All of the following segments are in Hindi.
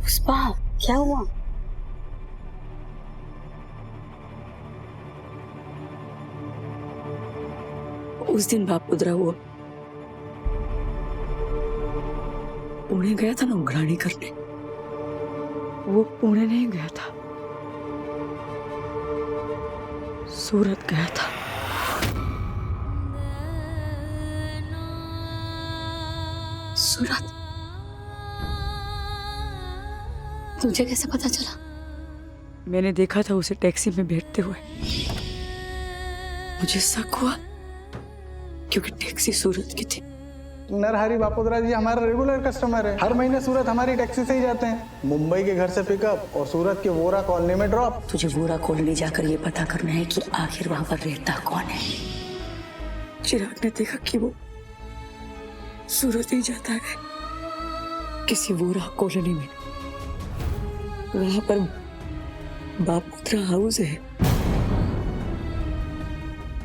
पुष्पा, क्या हुआ? उस दिन बाप उधरा हुआ पुणे गया था ना उघराणी करने। वो पुणे नहीं गया था, सूरत गया था। सूरत? तुझे कैसे पता चला? मैंने देखा था उसे टैक्सी में बैठते हुए। मुझे शक हुआ क्योंकि टैक्सी सूरत की थी। नरहरी बापोदरा जी हमारा रेगुलर कस्टमर है। हर महीने सूरत हमारी टैक्सी से ही जाते हैं। मुंबई के घर से पिकअप और सूरत के वोरा कॉलोनी में ड्रॉप। तुझे वोरा कॉलोनी जाकर ये पता करना है कि आखिर वहां पर रहता कौन है। चिराग ने देखा कि वो सूरत ही जाता है किसी वोरा कॉलोनी में। वहां पर बापोदरा हाउस है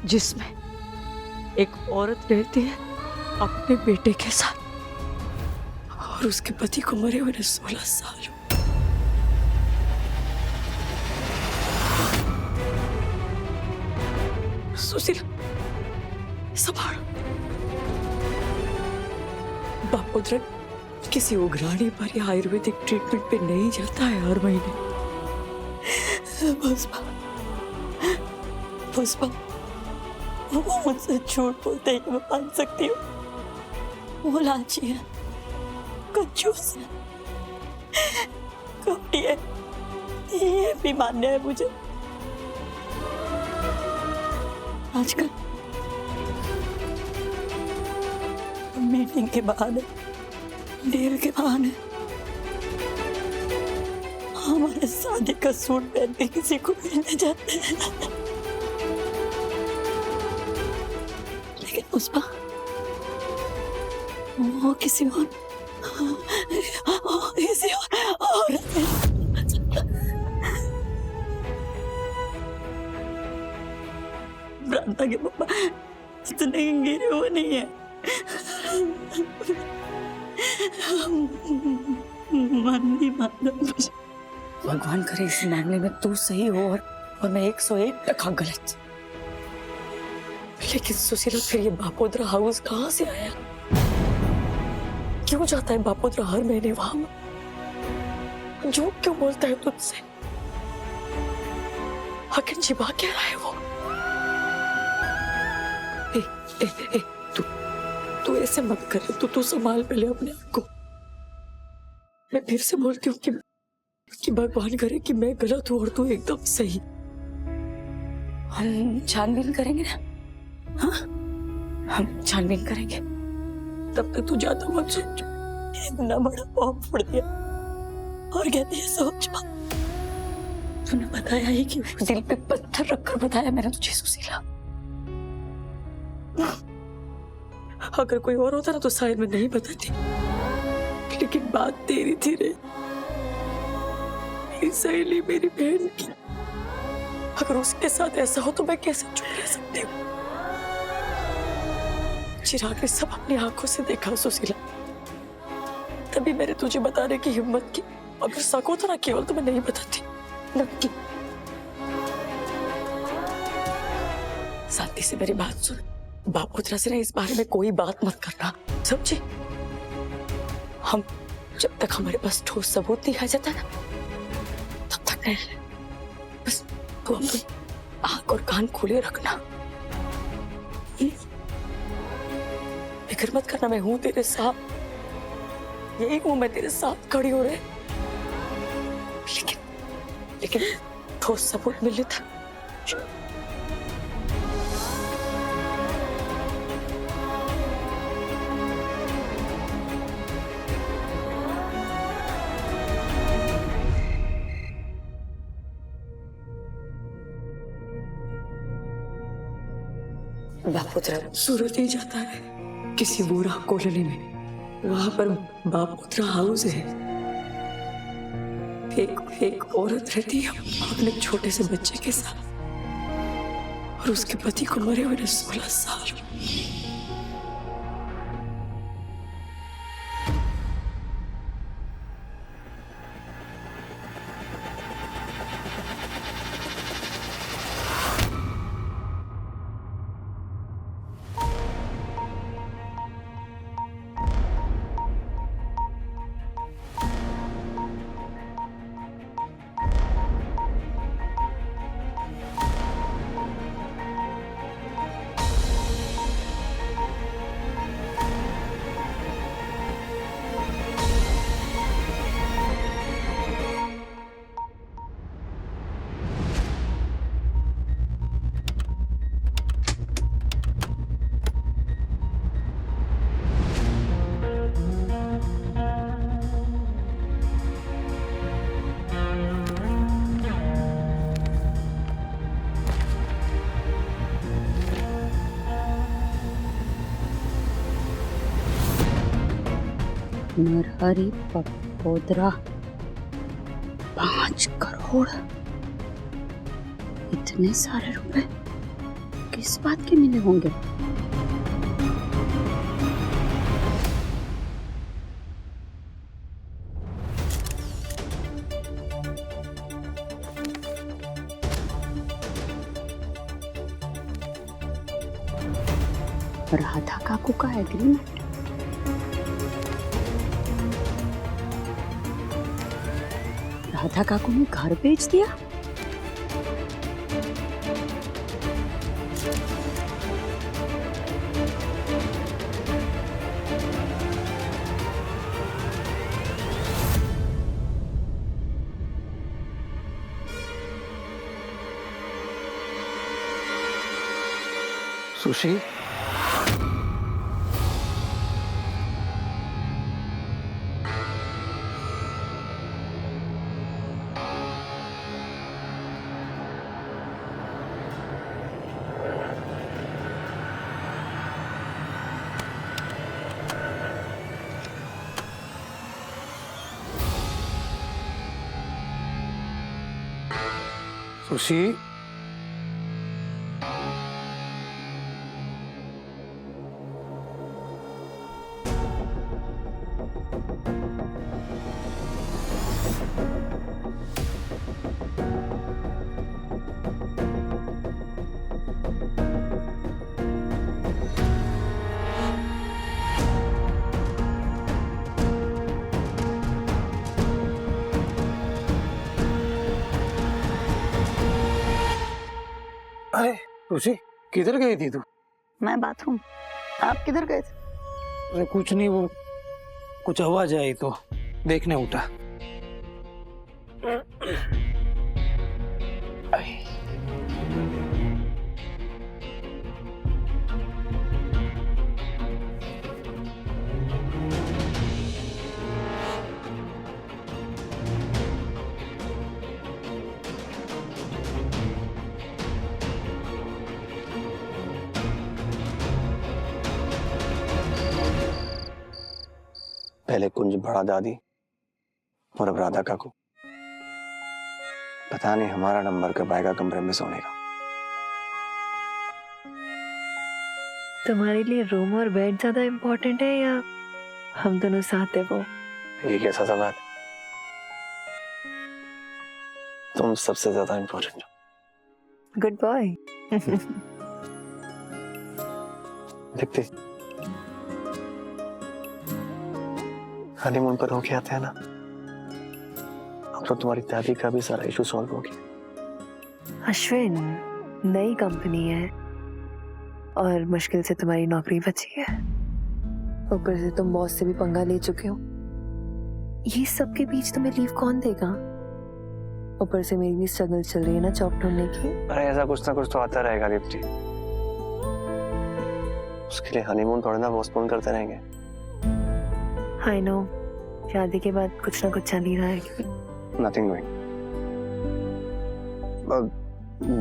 जिसमें एक औरत रहती है अपने बेटे के साथ, और उसके पति को मरे हुए 16 साल। सुशीला, संभाल। बापोदरा किसी उघराणी पर या आयुर्वेदिक ट्रीटमेंट पे नहीं जाता है हर महीने। पुष्पा, पुष्पा, वो मुझसे झूठ बोलते हैं कि मैं मान सकती हूँ। वो लालची है, कंजूस है, कपटी है, ये भी मान्य है मुझे। आजकल मीटिंग के बहाने, डील के बहाने हमारे शादी का सूट पहनते किसी को मिलने जाते हैं। लेकिन पुष्पा, वो किसी और औरत है। ब्रांता के पापा इतने गिरे हुए नहीं है। मन नहीं मानता मुझे। भगवान करे इस मामले में तू सही हो और मैं 101% गलत। लेकिन सुशीला, फिर ये बापोदरा हाउस कहाँ से आया? क्यों जाता है बापोदरा हर महीने वहां? झूठ क्यों बोलता है तुझसे? आखिर छिपा क्या रहा है वो? तू ऐसे मत कर। तू संभाल पहले अपने आप को। मैं फिर से बोलती हूँ कि भगवान करे कि मैं गलत हूँ और तू एकदम सही। हम छानबीन करेंगे ना? हाँ, हम छानबीन करेंगे। तब तक तू ज्यादा मत सोच। इतना बड़ा बॉम्ब फोड़ दिया और कहती है सोच मत। तूने बताया ही कि दिल पे पत्थर रखकर बताया मैंने तुझे सुशीला। अगर कोई और होता ना तो शायद मैं नहीं बताती, लेकिन बात तेरी थी रे, मेरी सहेली, मेरी बहन की। अगर उसके साथ ऐसा हो तो मैं कैसे चुप रह सकती हूँ? चिराग ने सब अपनी आंखों से देखा सुशीला, तभी मैंने तुझे बताने की हिम्मत की। अगर शक होता ना केवल तो मैं नहीं बताती। नक्की शांति से मेरी बात सुन। बापोदरा से ना इस बारे में कोई बात मत करना, समझी? हम जब तक हमारे पास ठोस सबूत नहीं आ जाता ना तब तक नहीं। बस तू अपनी आंख और कान खोले रखना। फिक्र मत करना, मैं हूं तेरे साथ। यही हूं मैं, तेरे साथ खड़ी हो रहे। लेकिन ठोस सबूत मिलने तक बापोदरा सूरत ही जाता है किसी वोरा कॉलोनी में। वहां पर बापोदरा हाउस है। एक औरत रहती है अपने छोटे से बच्चे के साथ, और उसके पति को मरे हुए 16 साल। नरहरि पपोदरा 5 करोड़। इतने सारे रुपए किस बात के मिले होंगे? राधा काकू का एग्रीमेंट। राधा काकू ने घर बेच दिया। सुशी, सुशी, अरे सुशी, किधर गई थी तू? मैं बाथरूम। आप किधर गए थे? अरे कुछ नहीं, वो कुछ आवाज आई तो देखने उठा। पहले कुंज बड़ा दादी और अब राधा काकू। पता नहीं हमारा नंबर कब आएगा कमरे में सोने का। तुम्हारे लिए रूम और बेड ज्यादा इम्पोर्टेंट है या हम दोनों साथ है वो? ये कैसा सवाल? तुम सबसे ज्यादा इम्पोर्टेंट हो। Good boy. देखते हनीमून पर होके आते हैं ना, अब तो तुम्हारी दादी का भी सारा इशू सॉल्व हो गया। अश्विन, नई कंपनी है और मुश्किल से तुम्हारी नौकरी बची है। ऊपर से तुम बॉस से भी पंगा ले चुके हो। ये सब के बीच तुम्हें लीव कौन देगा? ऊपर से मेरी भी स्ट्रगल चल रही है ना जॉब ढूंढने की। अरे ऐसा कुछ ना कुछ तो आता रहेगा दीप्ति, उसके लिए हनीमून थोड़ा ना पोस्टपोन करते रहेंगे। आई नो, शादी के बाद कुछ ना कुछ चल ही रहा है। Nothing doing.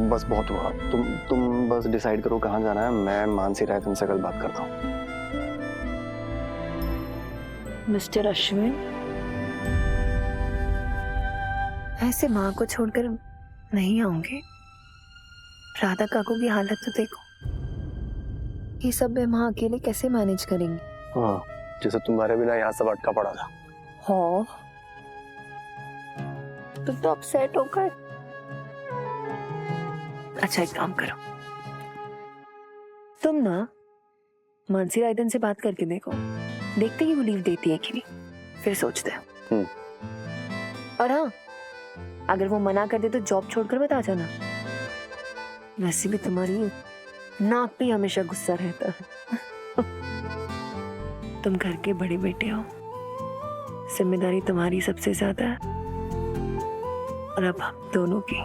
बस बहुत हुआ। तुम बस डिसाइड करो कहाँ जाना है। मैं मानसी राय तुमसे कल बात करता हूँ। मिस्टर अश्विन, ऐसे माँ को छोड़कर नहीं आऊंगे। राधा काकू की हालत तो देखो। ये सब मैं माँ अकेले कैसे मैनेज करेंगी? हाँ, जैसे तुम्हारे बिना यहाँ सब अटका पड़ा था। हाँ, तुम तो अपसेट हो गए। अच्छा, एक काम करो, तुम ना मानसी रायदन से बात करके देखो, देखते ही वो लीव देती है कि नहीं, फिर सोचते हैं। और हाँ, अगर वो मना कर दे तो जॉब छोड़कर मत आ जाना। वैसे भी तुम्हारी नाक पे हमेशा गुस्सा रहता है। तुम घर के बड़े बेटे हो, जिम्मेदारी तुम्हारी सबसे ज्यादा है और अब हम दोनों की।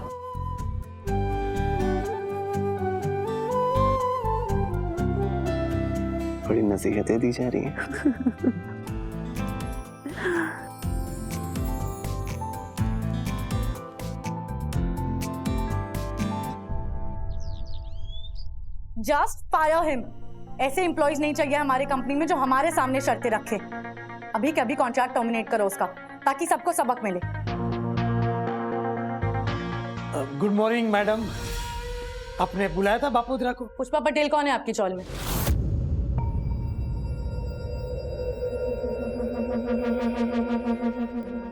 बड़ी नसीहतें दी जा रही हैं। Just fire him. ऐसे एम्प्लॉयज नहीं चाहिए हमारे कंपनी में जो हमारे सामने शर्तें रखे। अभी के अभी कॉन्ट्रैक्ट टर्मिनेट करो उसका, ताकि सबको सबक मिले। गुड मॉर्निंग मैडम, आपने बुलाया था बापोद्रा को? पुष्पा पटेल कौन है आपकी चौल में?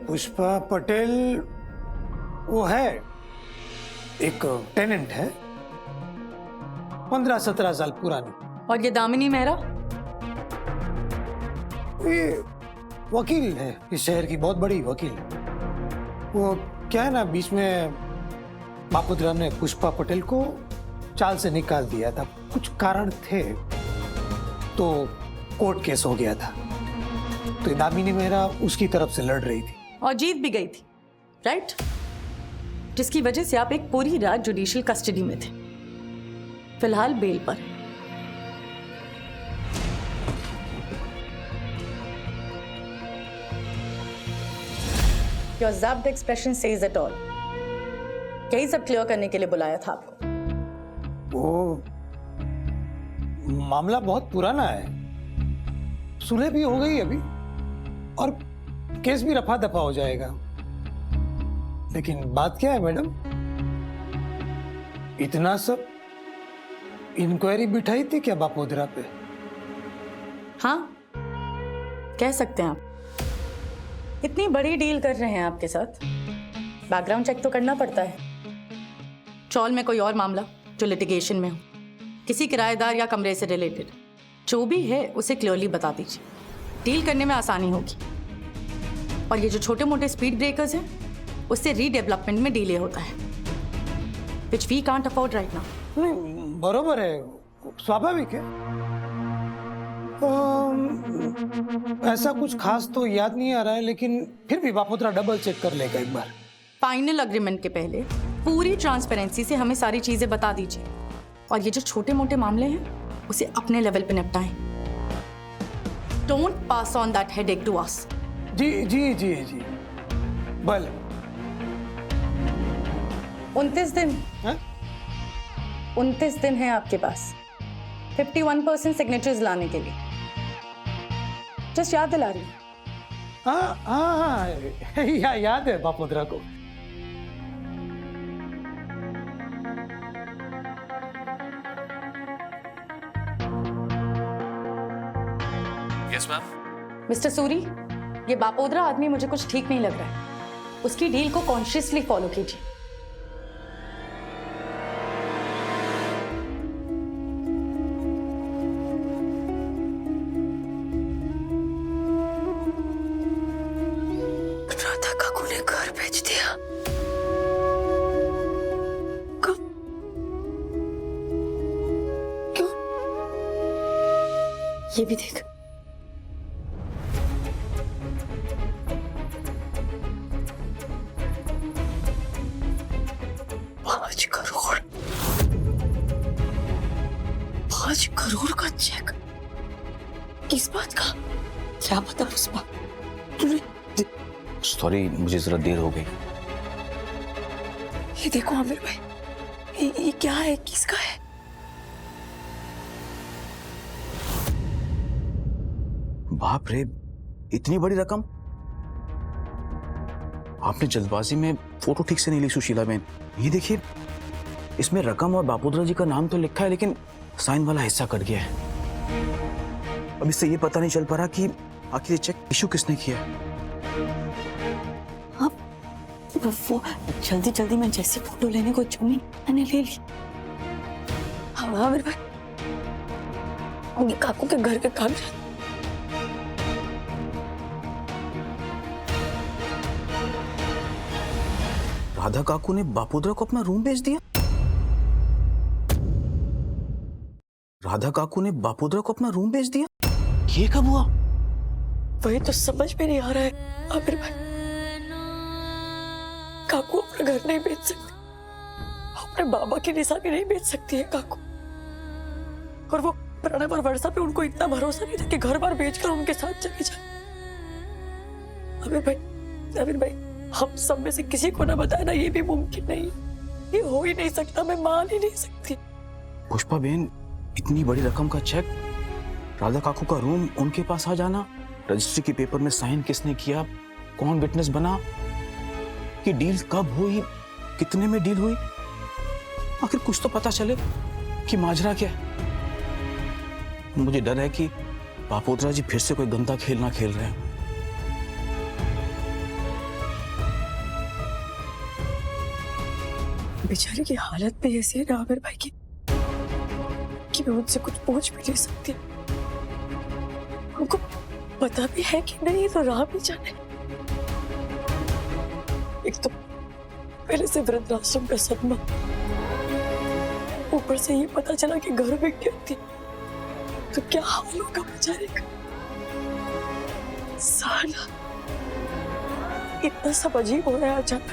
पुष्पा पटेल वो है, एक टेनेंट है, 15-17 साल पुरानी। और ये दामिनी मेहरा? ये वकील है, इस शहर की बहुत बड़ी वकील। वो क्या है ना, बीच में बापोद्रा ने पुष्पा पटेल को चाल से निकाल दिया था, कुछ कारण थे, तो कोर्ट केस हो गया था। तो दामिनी मेहरा उसकी तरफ से लड़ रही थी और जीत भी गई थी, राइट? जिसकी वजह से आप एक पूरी रात जुडिशियल कस्टडी में थे, फिलहाल बेल पर। Your zapped expression says it all. यही सब क्लियर करने के लिए बुलाया था आपको। वो मामला बहुत पुराना है, सुलह भी हो गई अभी और केस भी रफा दफा हो जाएगा। लेकिन बात क्या है मैडम, इतना सब इंक्वायरी बिठाई थी क्या बापोद्रा पे? हाँ, कह सकते हैं आप। इतनी बड़ी डील कर रहे हैं आपके साथ, बैकग्राउंड चेक तो करना पड़ता है। चौल में कोई और मामला जो लिटिगेशन में हो, किसी किराएदार या कमरे से रिलेटेड, जो भी है उसे क्लियरली बता दीजिए, डील करने में आसानी होगी। और ये जो छोटे मोटे स्पीड ब्रेकर्स हैं, उससे रीडेवलपमेंट में डिले होता है, which we can't afford right now. नहीं, बरोबर है, स्वाभाविक है। ऐसा कुछ खास तो याद नहीं आ रहा है, लेकिन फिर भी बापोद्रा डबल चेक कर लेगा एक बार। फाइनल अग्रीमेंट के पहले पूरी ट्रांसपेरेंसी से हमें सारी चीजें बता दीजिए, और ये जो छोटे मोटे मामले हैं उसे अपने लेवल पे निपटाएं। Don't pass on that headache to us. जी जी जी जी, भले। 29 दिन हैं? 29 दिन है आपके पास 51% सिग्नेचर्स लाने के लिए। जस्ट याद दिला रही हूँ। हाँ हाँ हाँ, याद है बापोद्रा को। Yes ma'am. मिस्टर सूरी, ये बापोद्रा आदमी मुझे कुछ ठीक नहीं लग रहा है। उसकी डील को कॉन्शियसली फॉलो कीजिए। राधा काकू ने घर भेज दिया। कब? क्यों? ये भी देख। 5 करोड़। 5 करोड़ का चेक। किस बात का? क्या पता पुष्पा? सॉरी, मुझे जरा देर हो गई। ये देखो आमिर भाई, ये क्या है, किसका है? बाप रे, इतनी बड़ी रकम! आपने जल्दबाजी में फोटो ठीक से नहीं ली सुशीला बहन। ये देखिए, इसमें रकम और बापोद्रा जी का नाम तो लिखा है, लेकिन साइन वाला हिस्सा कट गया है। अब इससे ये पता नहीं चल पा रहा कि आखिर ये चेक इशू किसने किया है। वो जल्दी जल्दी में जैसी फोटो लेने को चुनी, मैंने ले ली। हाँ मेरे भाई, काकू के घर के कागजात। राधा काकू ने बापोद्रा को अपना रूम बेच दिया। राधा काकू ने बापोद्रा को अपना रूम बेच दिया। ये कब हुआ? वही तो समझ में नहीं आ रहा है आमिर भाई। काकू अपना घर नहीं बेच सकती, अपने बाबा की निशानी नहीं बेच सकती है काकू। और वो प्रणव और वर्षा पे उनको इतना भरोसा नहीं था कि घर बार बेचकर उनके साथ चली जाए। आमिर भाई, हम सब में से किसी को ना बताना ये भी मुमकिन नहीं, ये हो ही नहीं सकता, मैं मान ही नहीं सकती। पुष्पा बहन, इतनी बड़ी रकम का चेक, राधा काकू का रूम, उनके पास आ जाना, रजिस्ट्री के पेपर में साइन किसने किया, कौन विटनेस बना, कि डील कब हुई, कितने में डील हुई, आखिर कुछ तो पता चले कि माजरा क्या है। मुझे डर है कि बापोद्रा जी फिर से कोई गंदा खेल ना खेल रहे हैं। बेचारे की हालत भी ऐसी है ना आमिर भाई की कि मैं उनसे कुछ पूछ भी नहीं सकती। उनको पता भी है कि नहीं तो राह भी जाने। एक तो पहले से वृद्धाश्रम का सदमा, ऊपर से ये पता चला कि घर में गिरती तो क्या हाल होगा बेचारे का। साला इतना सब अजीब हो रहा है अचानक,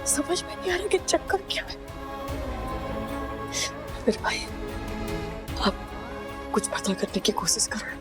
समझ में नहीं आ रहा कि चक्कर क्या है। मेरे भाई आप कुछ पता करने की कोशिश करो।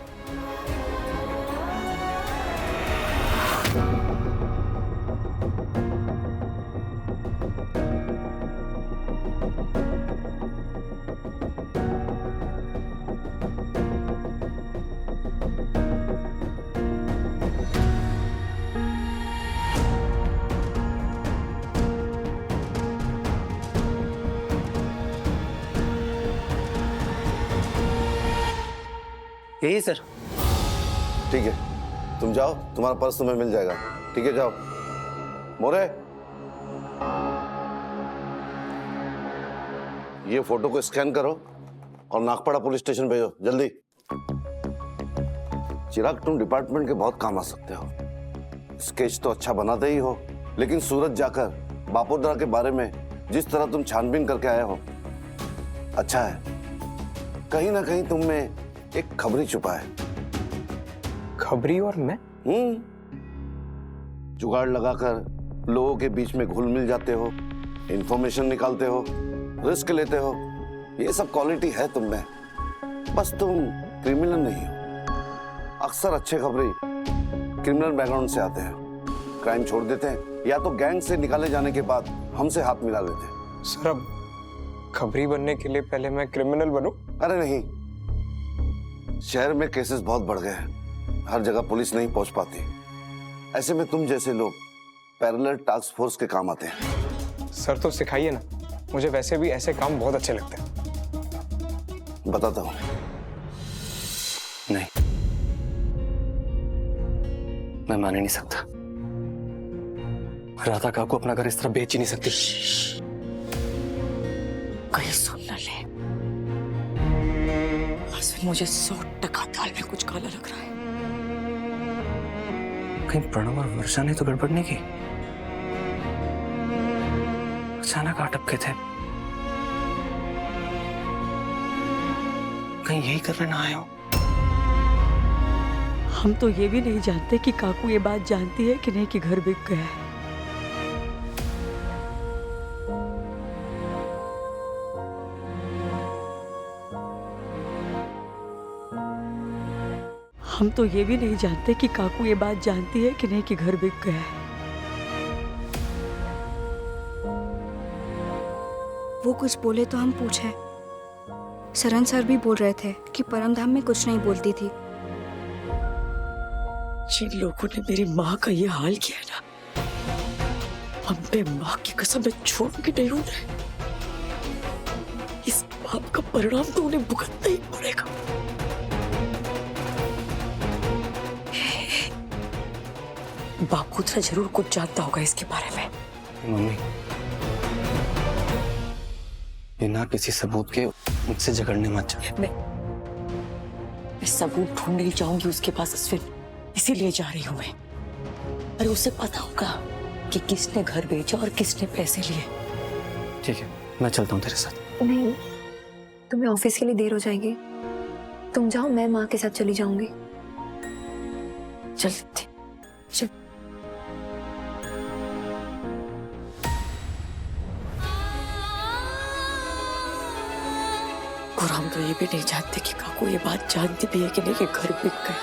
यही सर। ठीक है, तुम जाओ, तुम्हारा पर्स तुम्हें मिल जाएगा। ठीक है, जाओ। मोरे, ये फोटो को स्कैन करो और नागपाड़ा पुलिस स्टेशन भेजो जल्दी। चिराग, तुम डिपार्टमेंट के बहुत काम आ सकते हो। स्केच तो अच्छा बनाते ही हो, लेकिन सूरत जाकर बापोद्रा के बारे में जिस तरह तुम छानबीन करके आए हो, अच्छा है। कहीं ना कहीं तुम में एक खबरी छुपा है। खबरी और मैं? जुगाड़ लगाकर लोगों के बीच में घुल मिल जाते हो, इंफॉर्मेशन निकालते हो, रिस्क लेते हो। ये सब क्वालिटी है तुम में, बस तुम क्रिमिनल नहीं हो। अक्सर अच्छे खबरी क्रिमिनल बैकग्राउंड से आते हैं, क्राइम छोड़ देते हैं या तो गैंग से निकाले जाने के बाद हमसे हाथ मिला लेते हैं। सर, अब खबरी बनने के लिए पहले मैं क्रिमिनल बनूं? अरे नहीं, शहर में केसेस बहुत बढ़ गए हैं, हर जगह पुलिस नहीं पहुंच पाती। ऐसे में तुम जैसे लोग पैरेलल टास्क फोर्स के काम आते हैं। सर तो सिखाइए ना, मुझे वैसे भी ऐसे काम बहुत अच्छे लगते हैं। बताता हूं। नहीं, मैं मान ही नहीं सकता। राधा का को अपना घर इस तरह बेच ही नहीं सकती। कहीं सुन न ले, मुझे 100% दाल में कुछ काला लग रहा है। कहीं प्रणव और वर्षा ने तो गड़बड़ नहीं की? अचानक आ टपके थे, कहीं यही करने ना आए हो? हम तो ये भी नहीं जानते कि काकू ये बात जानती है कि नहीं कि घर बिक गया है। हम तो ये भी नहीं जानते कि काकू ये बात जानती है कि नहीं कि घर बिक गया है। वो कुछ बोले तो हम पूछे। सरन सर भी बोल रहे थे कि परमधाम में कुछ नहीं बोलती थी। जिन लोगों ने मेरी माँ का ये हाल किया ना, हम पे माँ की कसम में छोड़ के नहीं रो रहे। इस पाप का परिणाम तो उन्हें भुगतना ही पड़ेगा। बापोद्रा जरूर कुछ जानता होगा इसके बारे में। मम्मी, बिना किसी सबूत के मुझसे झगड़ने मत जाओ। मैं सबूत ढूंढने ही जाऊंगी उसके पास अश्विन, इसीलिए जा रही हूं मैं। अरे उसे पता होगा कि किसने घर बेचा और किसने पैसे लिए। ठीक है, मैं चलता हूँ तेरे साथ। नहीं, तुम्हें ऑफिस के लिए देर हो जाएगी। तुम जाओ, मैं माँ के साथ चली जाऊंगी। चल चल। और हम तो ये भी नहीं जानते कि काकू ये बात जानती भी है कि नहीं कि घर बिक गया।